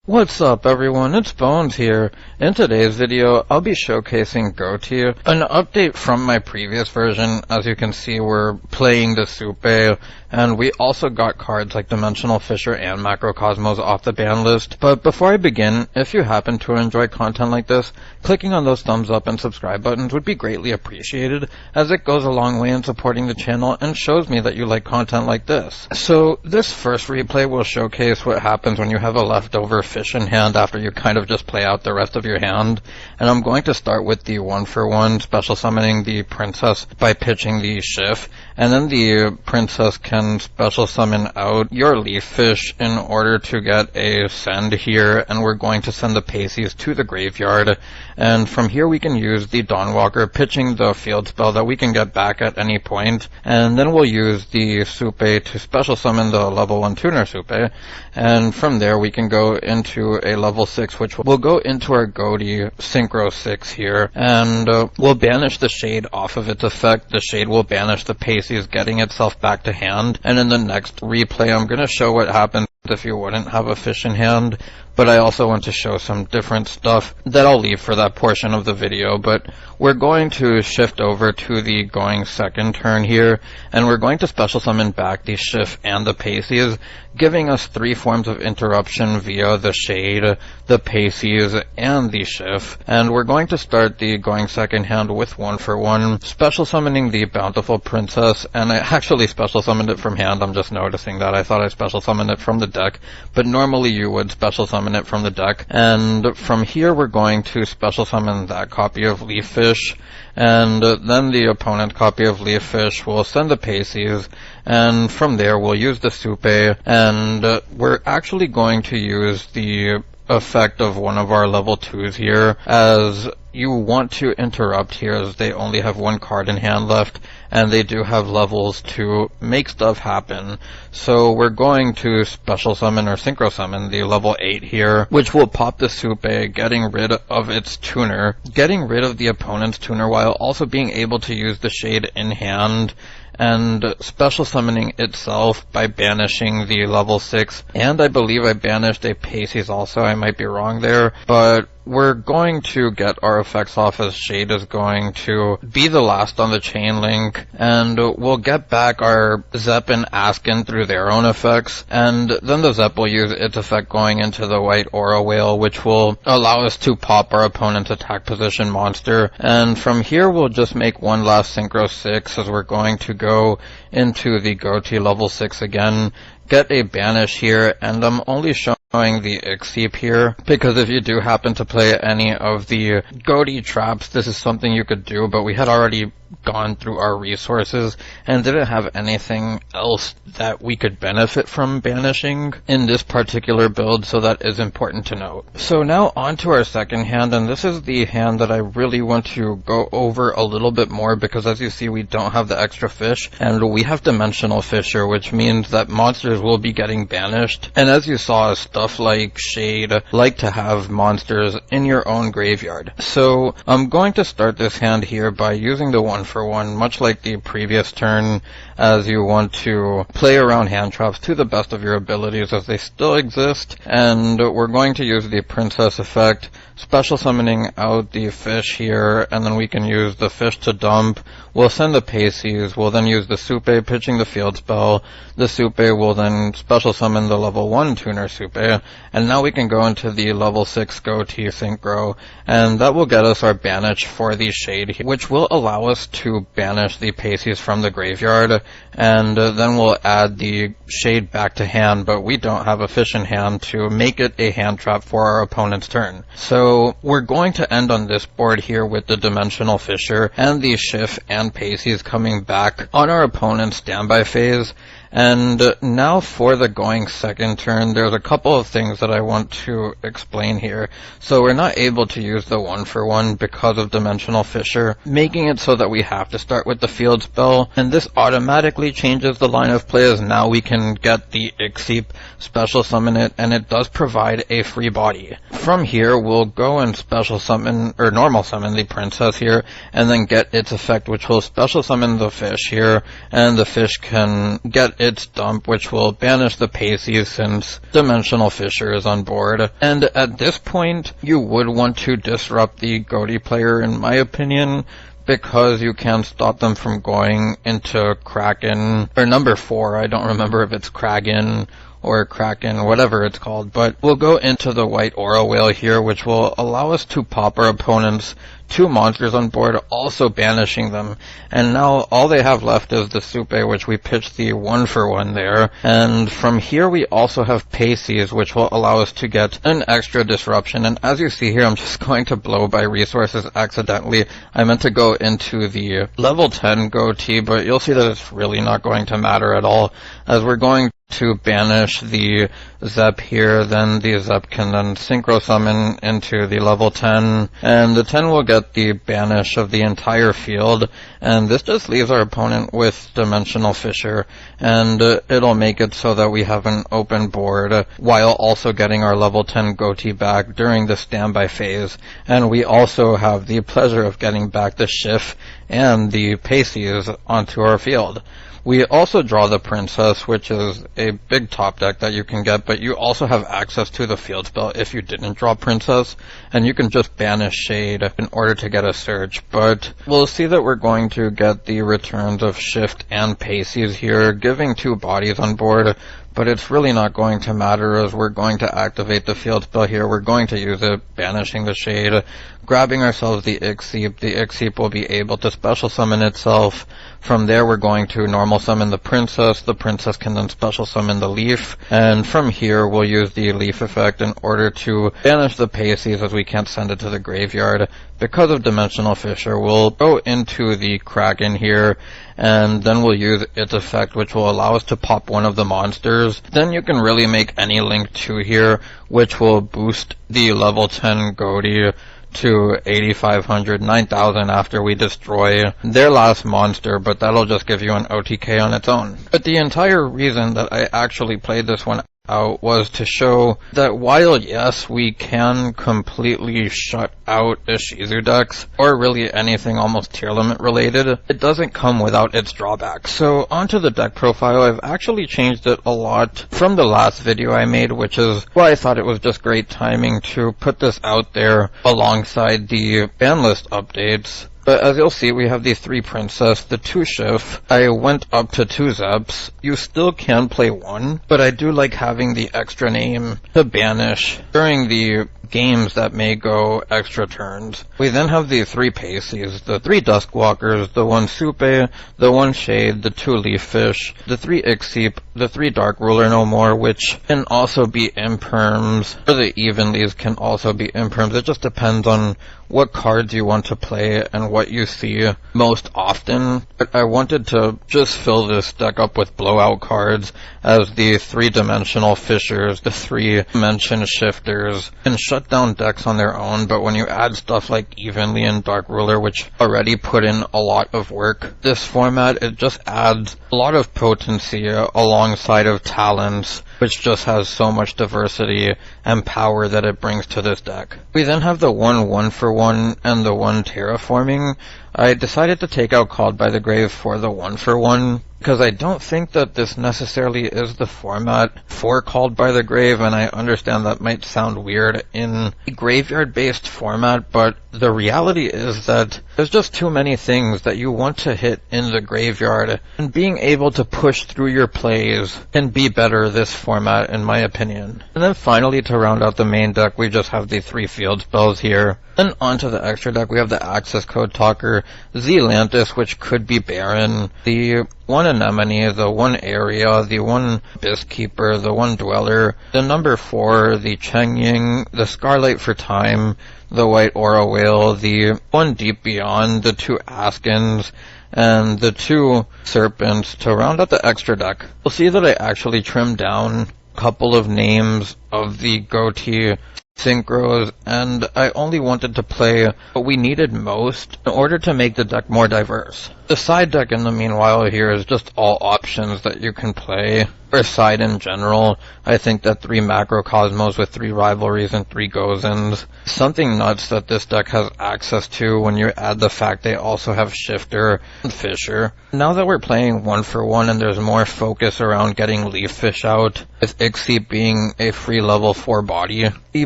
What's up everyone, it's Bones here. In today's video, I'll be showcasing Ghoti, an update from my previous version. As you can see, we're playing the Supe, and we also got cards like Dimensional Fisher and Macrocosmos off the ban list. But before I begin, if you happen to enjoy content like this, clicking on those thumbs up and subscribe buttons would be greatly appreciated, as it goes a long way in supporting the channel and shows me that you like content like this. So this first replay will showcase what happens when you have a leftover fish in hand after you kind of just play out the rest of your hand. And I'm going to start with the 1-for-1 special summoning the princess by pitching the Schiff, and then the princess can special summon out your leaf fish in order to get a send here, and we're going to send the Paces to the graveyard. And from here we can use the Dawnwalker, pitching the field spell that we can get back at any point, and then we'll use the Supe to special summon the level 1 tuner Supe, and from there we can go into a level 6, which will go into our Ghoti Synchro 6 here, and we'll banish the Shade off of its effect. The Shade will banish the Paces, getting itself back to hand, and in the next replay I'm going to show what happens if you wouldn't have a fish in hand. But I also want to show some different stuff that I'll leave for that portion of the video. But we're going to shift over to the going second turn here, and we're going to special summon back the Schiff and the Paces, giving us 3 forms of interruption via the Shade, the Paces, and the Schiff. And we're going to start the going second hand with 1-for-1, special summoning the Bountiful Princess, and I actually special summoned it from hand. I'm just noticing that. I thought I special summoned it from the deck, but normally you would special summon it from the deck. And from here we're going to special summon that copy of Leaf Fish, and then the opponent's copy of Leaf Fish will send the Paces, and from there we'll use the Supe, and we're actually going to use the effect of one of our level 2s here, as you want to interrupt here as they only have 1 card in hand left, and they do have levels to make stuff happen. So we're going to special summon or synchro summon the level 8 here, which will pop the Supe, getting rid of its tuner, getting rid of the opponent's tuner while also being able to use the Shade in hand, and special summoning itself by banishing the level 6, and I believe I banished a Paces also. I might be wrong there, but we're going to get our effects off as Shade is going to be the last on the chain link, and we'll get back our Zep and Askin through their own effects, and then the Zep will use its effect going into the white Aura Whale, which will allow us to pop our opponent's attack position monster. And from here we'll just make one last Synchro 6 as we're going to go into the Ghoti level 6 again, get a banish here, and I'm only showing the Ixheap here because if you do happen to play any of the Ghoti traps, this is something you could do, but we had already gone through our resources and didn't have anything else that we could benefit from banishing in this particular build, so that is important to note. So now on to our second hand, and this is the hand that I really want to go over a little bit more because as you see we don't have the extra fish, and we have Dimensional Fisher, which means that monsters will be getting banished, and as you saw, stuff like Shade like to have monsters in your own graveyard. So I'm going to start this hand here by using the 1-for-1, much like the previous turn, as you want to play around hand traps to the best of your abilities as they still exist. And we're going to use the Princess effect, special summoning out the fish here, and then we can use the fish to dump. We'll send the Paces, we'll then use the Supe pitching the field spell. The Supe will then special summon the level 1 tuner Supe, and now we can go into the level 6 Ghoti Synchro, and that will get us our banish for the Shade, which will allow us to banish the Paces from the graveyard, and then we'll add the Shade back to hand, but we don't have a fish in hand to make it a hand trap for our opponent's turn. So we're going to end on this board here with the Dimensional Fisher and the Schiff and Paces coming back on our opponent's standby phase. And now for the going second turn, there's a couple of things that I want to explain here. So we're not able to use the 1-for-1 because of Dimensional Fisher, making it so that we have to start with the field spell, and this automatically changes the line of play as now we can get the Ixheap, special summon it, and it does provide a free body. From here we'll go and special summon, or normal summon the princess here, and then get its effect, which will special summon the fish here, and the fish can get its dump, which will banish the Paces since Dimensional Fissure is on board. And at this point, you would want to disrupt the Ghoti player, in my opinion, because you can stop them from going into Kraken, or number 4, I don't remember if it's Kraken or Kraken, whatever it's called, but we'll go into the White Aura Whale here, which will allow us to pop our opponent's 2 monsters on board, also banishing them. And now all they have left is the Supe, which we pitched the 1-for-1 there. And from here we also have Paces, which will allow us to get an extra disruption. And as you see here, I'm just going to blow by resources accidentally. I meant to go into the level 10 Ghoti, but you'll see that it's really not going to matter at all, as we're going to banish the Zep here. Then the Zep can then synchro summon into the level 10, and the 10 will get the banish of the entire field, and this just leaves our opponent with Dimensional Fissure, and it'll make it so that we have an open board while also getting our level 10 Ghoti back during the standby phase. And we also have the pleasure of getting back the Schiff and the Paces onto our field. We also draw the Princess, which is a big top deck that you can get, but you also have access to the field spell if you didn't draw Princess, and you can just banish Shade in order to get a search. But we'll see that we're going to get the returns of Shift and Paces here, giving 2 bodies on board, but it's really not going to matter, as we're going to activate the field spell here. We're going to use it, banishing the Shade, grabbing ourselves the Ixeep. The Ixeep will be able to special summon itself. From there we're going to normal summon the Princess. The Princess can then special summon the Leaf, and from here we'll use the Leaf effect in order to banish the Paces, as we can't send it to the graveyard because of Dimensional Fissure. We'll go into the Kraken here, and then we'll use its effect, which will allow us to pop one of the monsters. Then you can really make any Link 2 here, which will boost the level 10 Ghoti to 8,500, 9,000 after we destroy their last monster, but that'll just give you an OTK on its own. But the entire reason that I actually played this one out was to show that while, yes, we can completely shut out Ishizu decks, or really anything almost tier limit related, it doesn't come without its drawbacks. So onto the deck profile, I've actually changed it a lot from the last video I made, which is why I thought it was just great timing to put this out there alongside the ban list updates. But as you'll see, we have the 3 Princess, the 2 Schiff. I went up to 2 Zeps. You still can play 1, but I do like having the extra name to banish during the games that may go extra turns. We then have the 3 Paces, the 3 Duskwalkers, the 1 Supe, the 1 Shade, the 2 Leaf Fish, the 3 Ixeep, the 3 Dark Ruler no more, which can also be imperms, or the Evenlies can also be imperms. It just depends on what cards you want to play and what you see most often. But I wanted to just fill this deck up with blowout cards, as the 3-dimensional Fissures, the 3-dimension Shifters can shut down decks on their own, but when you add stuff like Evenly and Dark Ruler, which already put in a lot of work, this format, it just adds a lot of potency alongside of talents, which just has so much diversity and power that it brings to this deck. We then have the 1-1-for-1 and the 1 Terraforming. I decided to take out Called by the Grave for the 1-for-1, because I don't think that this necessarily is the format for Called by the Grave, and I understand that might sound weird in a graveyard-based format, but the reality is that there's just too many things that you want to hit in the graveyard, and being able to push through your plays can be better this format, in my opinion. And then finally, to round out the main deck, we just have the 3 field spells here. Then onto the extra deck, we have the Access Code Talker, Zealantis, which could be Baron, the 1 Anemone, the 1 Area, the 1 Abysskeeper, the 1 Dweller, the number 4, the Chengying, the Scarlight for Time, the White Aura Whale, the 1 Deep Beyond, the 2 Askins, and the 2 Serpents to round out the extra deck. You'll see that I actually trimmed down a couple of names of the Ghoti synchros, and I only wanted to play what we needed most in order to make the deck more diverse. The side deck in the meanwhile here is just all options that you can play, or side in general. I think that 3 Macrocosmos with 3 Rivalries and 3 Gozens. Something nuts that this deck has access to when you add the fact they also have Shifter and Fisher. Now that we're playing 1-for-1 and there's more focus around getting Leaf Fish out, with Ixie being a free level 4 body, the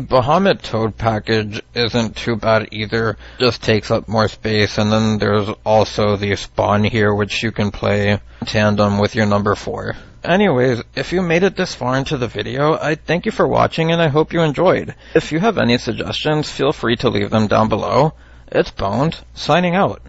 Bahamut Toad package isn't too bad either, just takes up more space, and then there's also the Spawn here which you can play in tandem with your number 4. Anyways, if you made it this far into the video, I thank you for watching and I hope you enjoyed. If you have any suggestions, feel free to leave them down below. It's Boned, signing out.